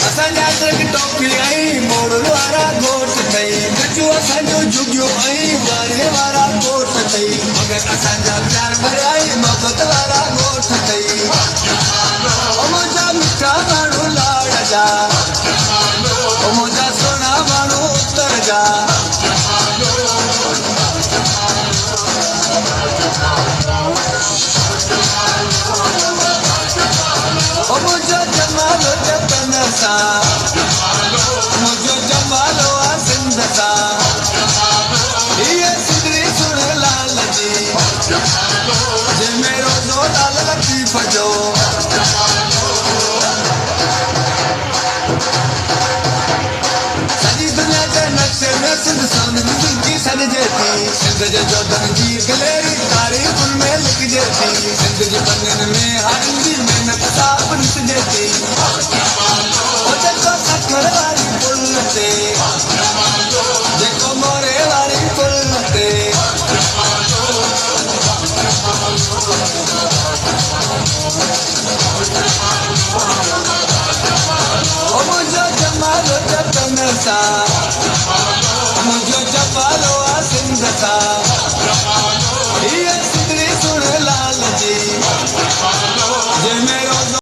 असांजा ट्रक टोपी आई मोड़ वारा घोट थई गजू असांजो जुगियो आई वारे वारा घोट थई मगर असांजा प्यार भराई मोहब्बत वारा घोट थई ओ मुंहिंजा मिठा माण्हू लाड़ जा ओ मुंहिंजा सोना माण्हू उत्तर जा ओ मुंहिंजो जमाल जतन सां मुंहिंजो जमालो आहे सिंध सां हीअ सिंधड़ी सुण लाल जी जंहिंमें रोज़ो लाल लतीफ़ जो सॼी दुनिया जे नक्शे में सिंध सोन जी सॾिजे थी सिंध जे जोधन जी गलेरी तारीख़ुनि में लिखिजे थी सिंध जे पननि में हारियुनि जी